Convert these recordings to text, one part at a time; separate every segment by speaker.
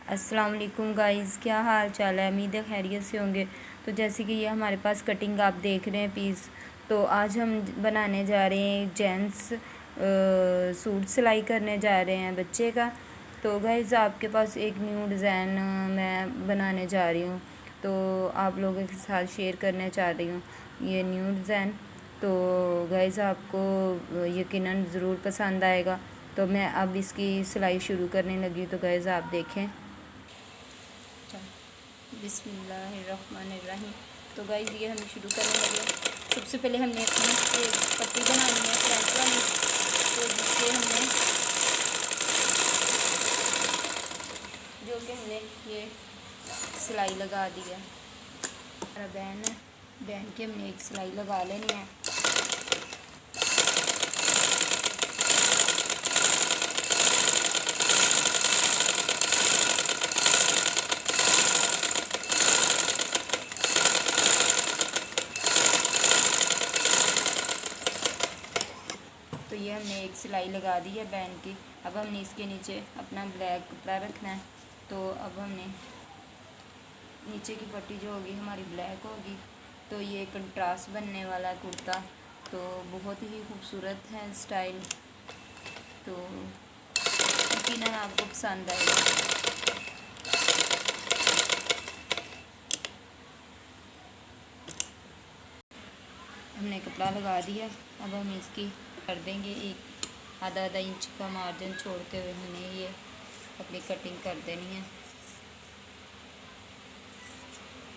Speaker 1: अस्सलाम वालेकुम गाइस, क्या हाल चाल है। उम्मीद है खैरियत से होंगे। तो जैसे कि ये हमारे पास कटिंग आप देख रहे हैं पीस, तो आज हम बनाने जा रहे हैं जेंट्स सूट सिलाई करने जा रहे हैं बच्चे का। तो गाइस आपके पास एक न्यू डिज़ाइन मैं बनाने जा रही हूँ, तो आप लोगों के साथ शेयर करने चाह रही हूँ ये न्यू डिज़ाइन। तो गाइस आपको यकीनन ज़रूर पसंद आएगा। तो मैं अब इसकी सिलाई शुरू करने लगी, तो गाइस आप देखें। बिस्मिल्लाहिर्रहमानिर्रहीम। तो गाइस ये हम शुरू करने लगे। सबसे पहले हमने अपनी एक पट्टी बनानी है फ्रंट वाली, तो जिससे हमने जो कि हमने ये सिलाई लगा दी है। हमारा बैन है, बैन की हमने एक सिलाई लगा लेनी है। तो ये हमने एक सिलाई लगा दी है बैन की। अब हमने इसके नीचे अपना ब्लैक कपड़ा रखना है। तो अब हमने नीचे की पट्टी जो होगी हमारी ब्लैक होगी। तो ये कंट्रास्ट बनने वाला कुर्ता, तो बहुत ही खूबसूरत है स्टाइल। तो यकीनन आपको पसंद आएगा। हमने कपड़ा लगा दिया। अब हम इसकी कर देंगे एक आधा इंच का मार्जिन छोड़ते हुए हमने ये अपनी कटिंग कर देनी है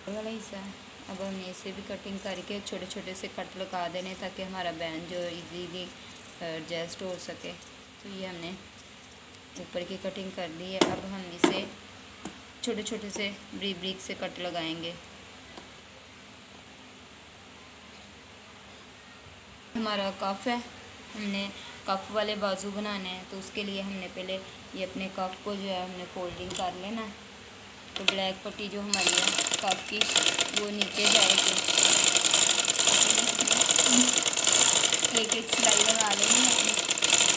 Speaker 1: वाला हिस्सा। अब हमने इसे भी कटिंग करके छोटे छोटे से कट लगा देने ताकि हमारा बैन जो इजीली एडजस्ट हो सके। तो ये हमने ऊपर की कटिंग कर दी है। अब हम इसे छोटे छोटे से ब्रीक ब्रीक से कट लगाएंगे। हमारा कफ है, हमने कफ वाले बाजू बनाने हैं, तो उसके लिए हमने पहले ये अपने कफ को जो है हमने फोल्डिंग कर लेना है। तो ब्लैक पट्टी जो हमारी है कफ की वो नीचे जाएगी। एक एक सिलाई लगा लेनी है अपनी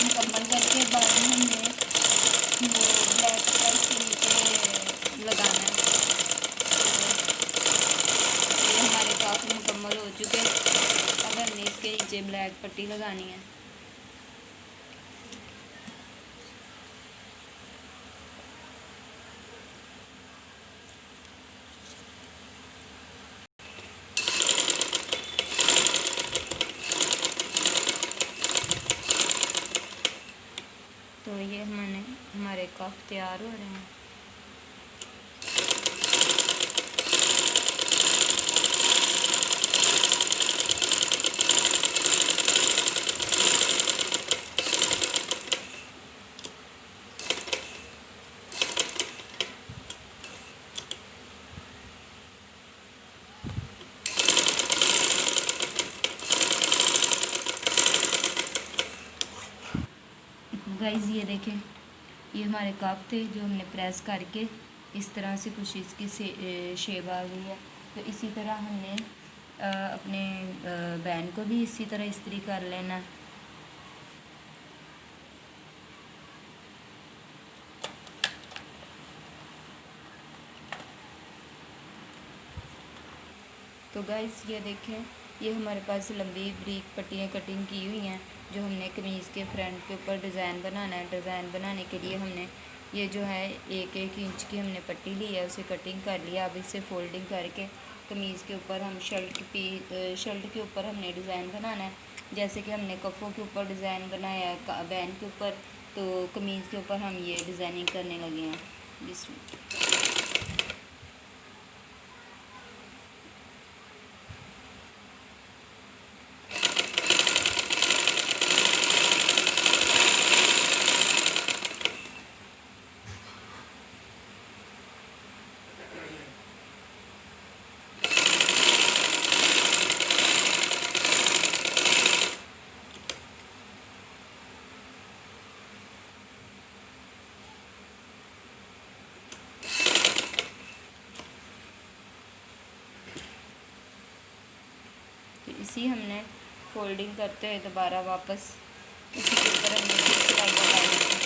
Speaker 1: मुकम्मल करके। बाद में हमने वो ब्लैक कपड़ा इसके नीचे लगाना है। तो ये हमारे कफ मुकम्मल हो चुके हैं। अब हमने इसके नीचे ब्लैक पट्टी लगानी है। तो ये हमारे कफ तैयार हो रहे हैं। गाइस ये देखें, ये हमारे कप थे जो हमने प्रेस करके इस तरह से कुछ इसकी शेप आ गई है। तो इसी तरह हमने अपने बैन को भी इसी तरह इस्त्री कर लेना। तो गाइस ये देखें, ये हमारे पास लंबी ब्रीक पट्टियाँ कटिंग की हुई हैं जो हमने कमीज़ के फ्रंट के ऊपर डिज़ाइन बनाना है। डिज़ाइन बनाने के लिए हमने ये जो है एक इंच की हमने पट्टी ली है, उसे कटिंग कर लिया। अब इसे फोल्डिंग करके कमीज़ के ऊपर हम शर्ट के ऊपर हमने डिज़ाइन बनाना है। जैसे कि हमने कफ़ों के ऊपर डिज़ाइन बनाया बैन के ऊपर, तो कमीज़ के ऊपर हम ये डिज़ाइनिंग करने लगे हैं। तो इसी हमने फोल्डिंग करते हुए दोबारा वापस इसी के ऊपर हमने सिलाई लगानी है।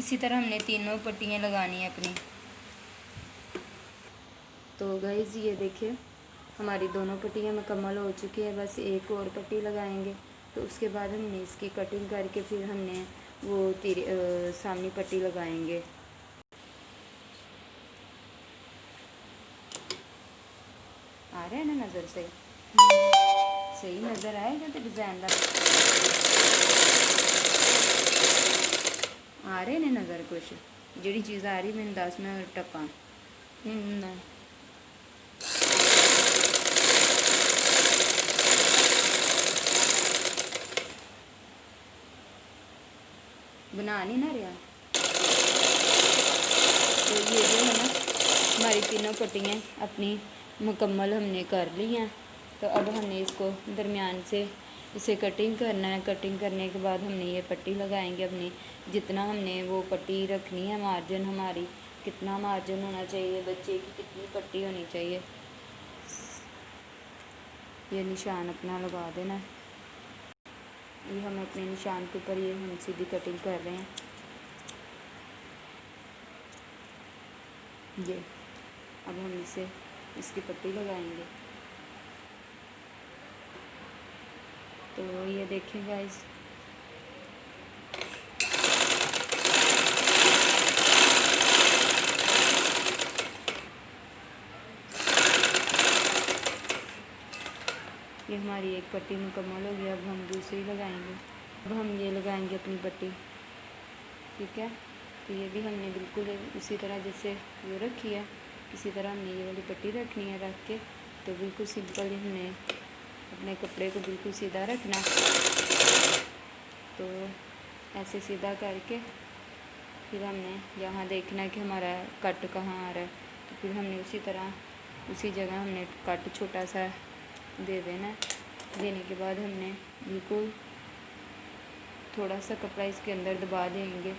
Speaker 1: इसी तरह हमने तीनों पट्टियाँ लगानी है अपनी। तो गाइस ये देखिए हमारी दोनों पट्टियाँ मुकम्मल हो चुकी है, बस एक और पट्टी लगाएंगे। तो उसके बाद हमने इसकी कटिंग करके फिर हमने वो सामने पट्टी लगाएंगे। आ रहा है ना नज़र से? सही नज़र आएगा तो डिज़ाइन आ रहे ने नज़र कुछ जी चीज़ आ रही मैंने 10 में टक्का बना नहीं ना रहा। तो ये जो है ना हमारी तीनों पट्टियाँ अपनी मुकम्मल हमने कर ली हैं। तो अब हमने इसको दरमियान से इसे कटिंग करना है। कटिंग करने के बाद हमने ये पट्टी लगाएंगे अपनी, जितना हमने वो पट्टी रखनी है, मार्जिन हमारी कितना मार्जिन होना चाहिए, बच्चे की कितनी पट्टी होनी चाहिए, ये निशान अपना लगा देना। ये हम अपने निशान के ऊपर ये हम सीधी कटिंग कर रहे हैं। ये अब हम इसे इसकी पट्टी लगाएंगे। तो ये देखिए गाइस ये हमारी एक पट्टी मुकम्मल हो गई। अब हम दूसरी लगाएंगे। अब हम ये लगाएंगे अपनी पट्टी, ठीक है। तो ये भी हमने बिल्कुल इसी तरह जैसे वो रखी है, इसी तरह हमने ये वाली पट्टी रखनी है। रख के तो बिल्कुल सिंपल हमने अपने कपड़े को बिल्कुल सीधा रखना। तो ऐसे सीधा करके फिर हमने यहाँ देखना है कि हमारा कट कहाँ आ रहा है। तो फिर हमने उसी तरह उसी जगह हमने कट छोटा सा दे देना है। देने के बाद हमने बिल्कुल थोड़ा सा कपड़ा इसके अंदर दबा देंगे।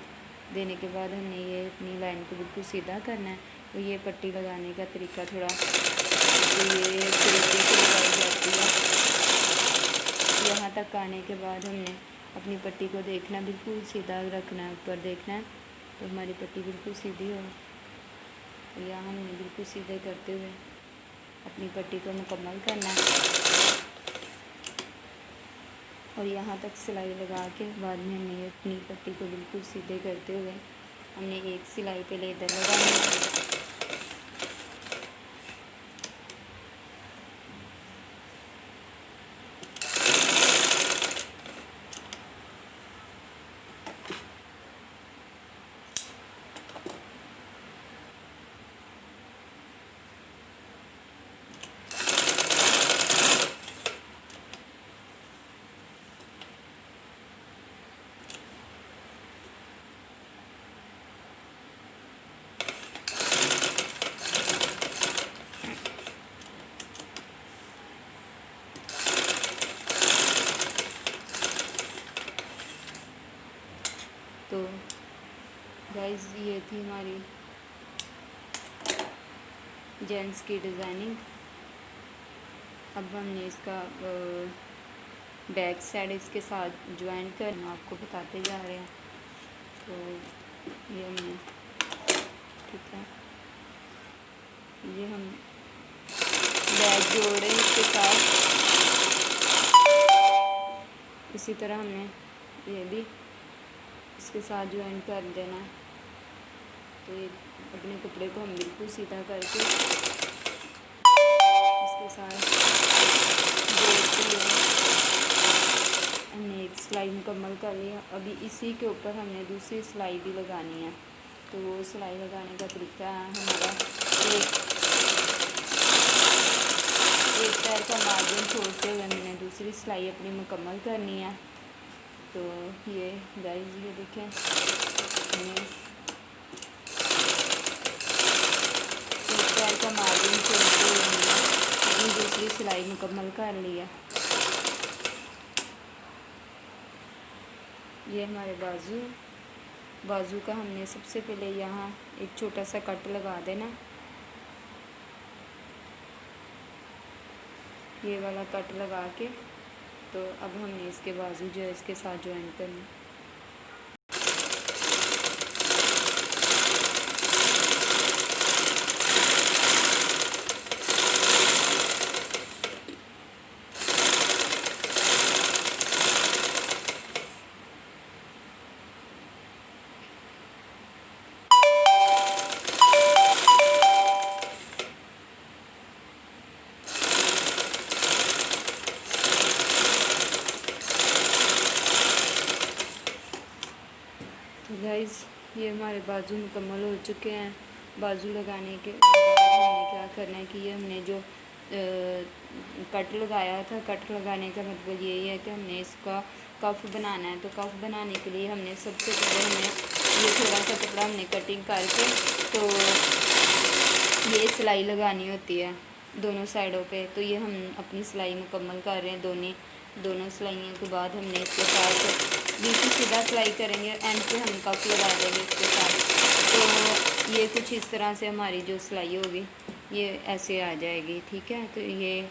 Speaker 1: देने के बाद हमने ये अपनी लाइन को बिल्कुल सीधा करना है। तो ये पट्टी लगाने का तरीका थोड़ा ये तरीके से लगाई जाती है। यहाँ तक आने के बाद हमने अपनी पट्टी को देखना, बिल्कुल सीधा रखना है, ऊपर देखना है तो हमारी पट्टी बिल्कुल सीधी हो। तो यहाँ हमने बिल्कुल सीधे करते हुए अपनी पट्टी को मुकम्मल करना है। और यहाँ तक सिलाई लगा के बाद में हमने अपनी पट्टी को बिल्कुल सीधे करते हुए हमने एक सिलाई पहले इधर लगानी है। तो गाइस ये थी हमारी जेंट्स की डिज़ाइनिंग। अब हमने इसका बैक साइड इसके साथ ज्वाइन कर हम आपको बताते जा रहे हैं। तो ये हमने ठीक है, ये हम बैक जोड़े इसके साथ, इसी तरह हमने ये भी इसके साथ ज्वाइन कर देना। तो ये अपने कपड़े को हम बिल्कुल सीधा करके इसके साथ जोड़ते हुए हमने एक सिलाई मुकम्मल कर लिया। अभी इसी के ऊपर हमने दूसरी सिलाई भी लगानी है। तो वो सिलाई लगाने का तरीका हमारा एक पैर का मार्जिन छोड़ते हुए हमने दूसरी सिलाई अपनी मुकम्मल करनी है। तो ये गाइस ये देखें हमने एक पैर का मार्जिन छोड़ते हुए हमने अपनी दूसरी सिलाई मुकम्मल कर लिया। ये हमारे बाजू का हमने सबसे पहले यहाँ एक छोटा सा कट लगा देना। ये वाला कट लगा के तो अब हमने इसके बाजू जो है इसके साथ ज्वाइन करना। गाइस ये हमारे बाजू मुकम्मल हो चुके हैं। बाजू लगाने के बाद हमें क्या करना है कि ये हमने जो कट लगाया था, कट लगाने का मतलब यही है कि हमने इसका कफ बनाना है। तो कफ बनाने के लिए हमने सबसे पहले हमें ये थोड़ा सा कपड़ा हमने कटिंग करके तो ये सिलाई लगानी होती है दोनों साइडों पे। तो ये हम अपनी सिलाई मुकम्मल कर रहे हैं। दोनों सिलाइयों के बाद हमने इसके साथ बिल्कुल सीधा सिलाई करेंगे, एंड पे हम कफ लगा देंगे इसके साथ। तो ये कुछ इस तरह से हमारी जो सिलाई होगी ये ऐसे आ जाएगी, ठीक है। तो ये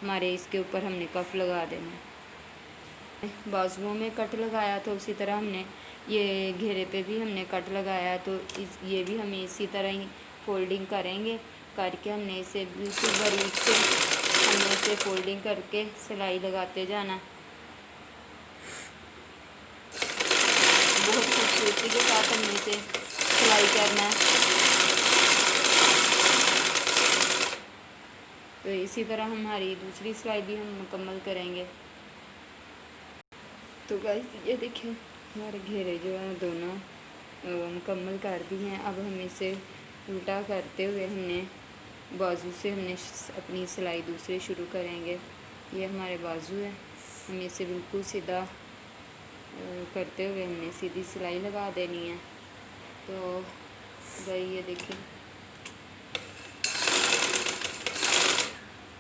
Speaker 1: हमारे इसके ऊपर हमने कफ लगा देना है। बाजुओं में कट लगाया तो उसी तरह हमने ये घेरे पे भी हमने कट लगाया, तो ये भी हमें इसी तरह ही फोल्डिंग करेंगे। करके हमने इसे बिल्कुल बारीक से हमने इसे फोल्डिंग करके सिलाई लगाते जाना। बहुत खूबसूरती के साथ हमने इसे सिलाई करना है। तो इसी तरह हमारी दूसरी सिलाई भी हम मुकम्मल करेंगे। तो गाइस ये देखिए हमारे घेरे जो हैं दोनों मुकम्मल कर दी हैं। अब हम इसे उल्टा करते हुए हमने बाजू से हमने अपनी सिलाई दूसरी शुरू करेंगे। ये हमारे बाजू है, हम इसे बिल्कुल सीधा करते हुए हमने सीधी सिलाई लगा देनी है। तो भाई ये देखिए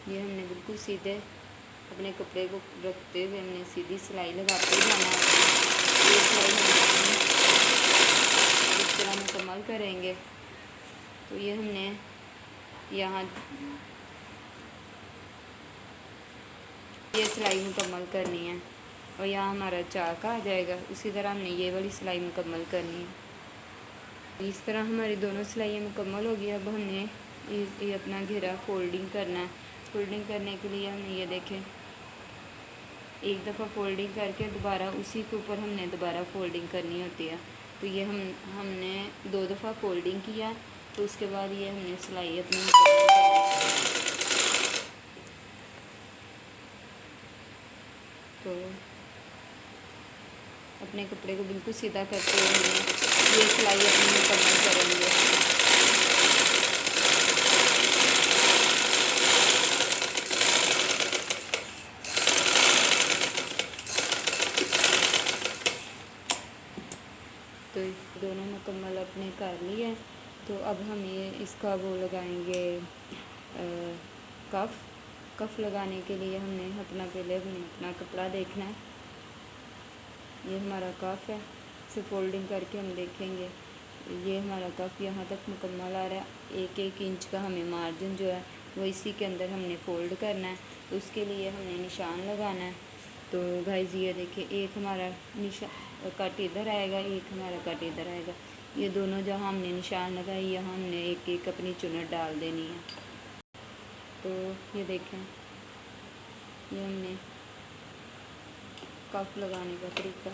Speaker 1: ये हमने बिल्कुल सीधे अपने कपड़े को रखते हुए हमने सीधी सिलाई लगाते जाना है। ये सिलाई हम इस तरह मुकम्मल करेंगे। तो ये हमने यहाँ ये सिलाई मुकम्मल करनी है और यहाँ हमारा चाक आ जाएगा। उसी तरह हमने ये वाली सिलाई मुकम्मल करनी है। इस तरह हमारी दोनों सिलाइयाँ मुकम्मल हो गई। अब हमने ये अपना घेरा फोल्डिंग करना है। फोल्डिंग करने के लिए हमने ये देखें एक दफ़ा फोल्डिंग करके दोबारा उसी के ऊपर हमने दोबारा फोल्डिंग करनी होती है। तो ये हमने 2 दफ़ा फोल्डिंग किया, तो उसके बाद ये हमने सिलाई अपनी मुकम्मल करनी है। तो अपने कपड़े को बिल्कुल सीधा करते हुए हमने ये सिलाई अपनी मुकम्मल करेंगे। तो दोनों मुकम्मल अपने कर लिए। तो अब हम ये इसका वो लगाएंगे कफ लगाने के लिए हमने पहले अपना कपड़ा देखना है। ये हमारा कफ है, इसे फोल्डिंग करके हम देखेंगे। ये हमारा कफ यहाँ तक मुकम्मल आ रहा है। 1-1 इंच का हमें मार्जिन जो है वो इसी के अंदर हमने फ़ोल्ड करना है। तो उसके लिए हमने निशान लगाना है। तो गाइस ये देखिए एक हमारा कट इधर आएगा, एक हमारा कट इधर आएगा। ये दोनों जहाँ हमने निशान लगाए यहाँ हमने एक अपनी चुनट डाल देनी है। तो ये देखें ये हमने कफ लगाने का तरीका।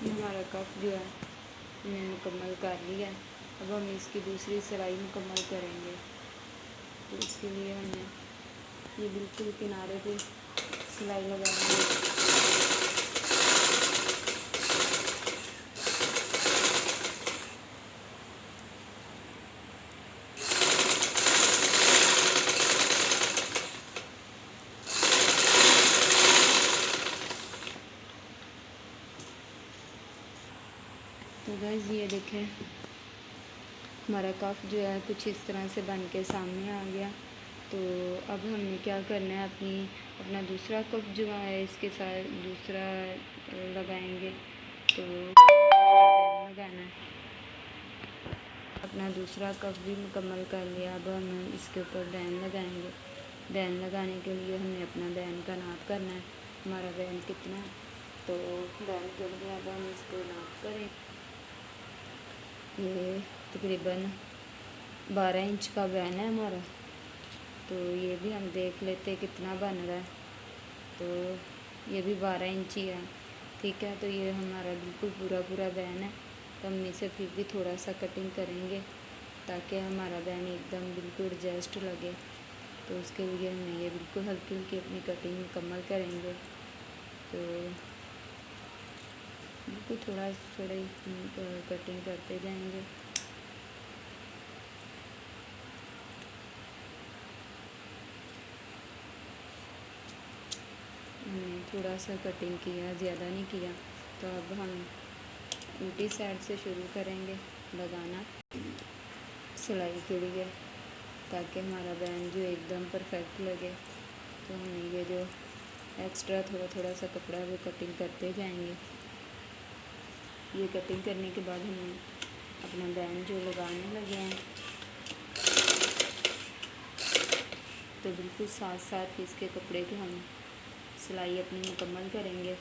Speaker 1: हमारा कफ जो है हमने मुकम्मल कर लिया। अब हम इसकी दूसरी सिलाई मुकम्मल करेंगे। तो इसके लिए हमने ये बिल्कुल किनारे पे सिलाई लगाएंगे। तो गाइस ये देखें हमारा कफ जो है कुछ इस तरह से बन के सामने आ गया। तो अब हमने क्या करना है अपना दूसरा कफ जो है इसके साथ दूसरा लगाएंगे। तो लगाना है। अपना दूसरा कफ भी मुकम्मल कर लिया। अब हम इसके ऊपर बैन लगाएंगे। बैन लगाने के लिए हमने अपना बैन का नाप करना है, हमारा बैन कितना है। तो बैन के लिए अब हम इसको नाप करें। ये तकरीबन 12 इंच का बैन है हमारा। तो ये भी हम देख लेते कितना बन रहा है। तो ये भी 12 इंची है, ठीक है। तो ये हमारा बिल्कुल पूरा बैन है, तो हम इसे फिर भी थोड़ा सा कटिंग करेंगे ताकि हमारा बैन एकदम बिल्कुल एडजस्ट लगे। तो उसके लिए हमें ये बिल्कुल हल्की हल्की अपनी कटिंग मुकम्मल करेंगे। तो बिल्कुल थोड़ा कटिंग करते जाएंगे। थोड़ा सा कटिंग किया, ज़्यादा नहीं किया। तो अब हम उल्टी साइड से शुरू करेंगे लगाना सिलाई के लिए, ताकि हमारा बैंड जो एकदम परफेक्ट लगे। तो हमें ये जो एक्स्ट्रा थोड़ा सा कपड़ा वो कटिंग करते जाएंगे। ये कटिंग करने के बाद हम अपना बैंड जो लगाने लगे हैं, तो बिल्कुल साथ साथ इसके कपड़े के हम सिलाई अपनी मुकम्मल करेंगे।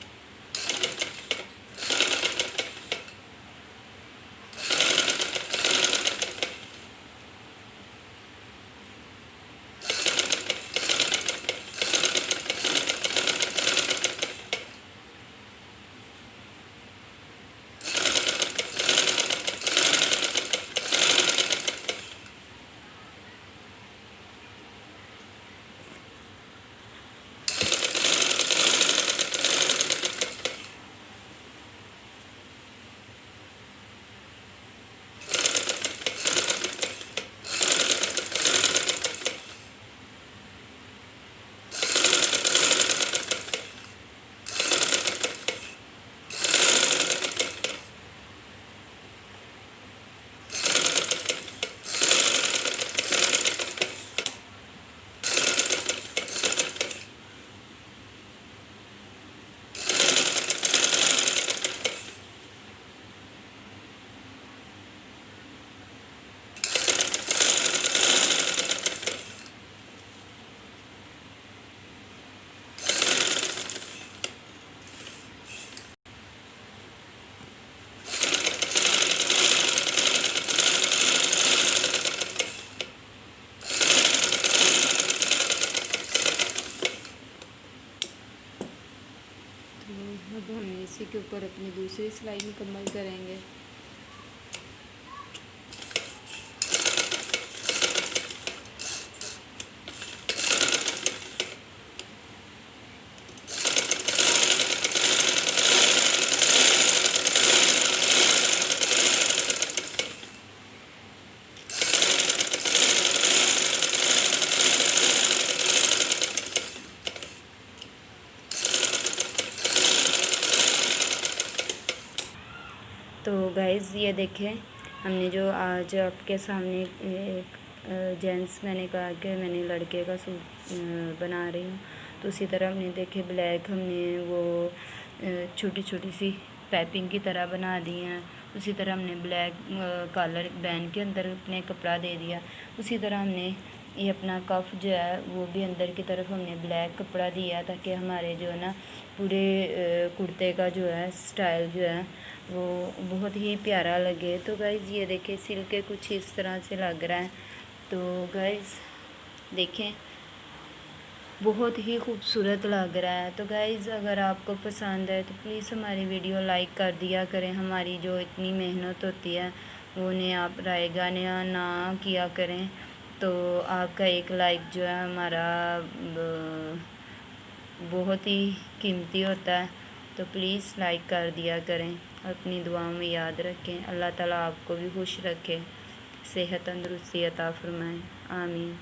Speaker 1: अब हम इसी के ऊपर अपनी दूसरी सिलाई मुकम्मल करेंगे। तो गाइज़ ये देखें, हमने जो आज आपके सामने एक जेंट्स मैंने कहा कि मैंने लड़के का सूट बना रही हूँ, तो उसी तरह हमने देखे ब्लैक हमने वो छोटी छोटी सी पाइपिंग की तरह बना दी हैं। उसी तरह हमने ब्लैक कॉलर बैंड के अंदर अपने कपड़ा दे दिया। उसी तरह हमने ये अपना कफ जो है वो भी अंदर की तरफ हमने ब्लैक कपड़ा दिया, ताकि हमारे जो है ना पूरे कुर्ते का जो है स्टाइल जो है वो बहुत ही प्यारा लगे। तो गाइज़ ये देखें, सिल के कुछ इस तरह से लग रहा है। तो गाइज़ देखें, बहुत ही खूबसूरत लग रहा है। तो गाइज़ अगर आपको पसंद है तो प्लीज़ हमारी वीडियो लाइक कर दिया करें। हमारी जो इतनी मेहनत होती है वो उन्हें आप रायगा ना किया करें। तो आपका एक लाइक जो है हमारा बहुत ही कीमती होता है। तो प्लीज़ लाइक कर दिया करें, अपनी दुआओं में याद रखें। अल्लाह ताला आपको भी खुश रखे, सेहत तंदुरुस्ती अता फरमाए। आमीन।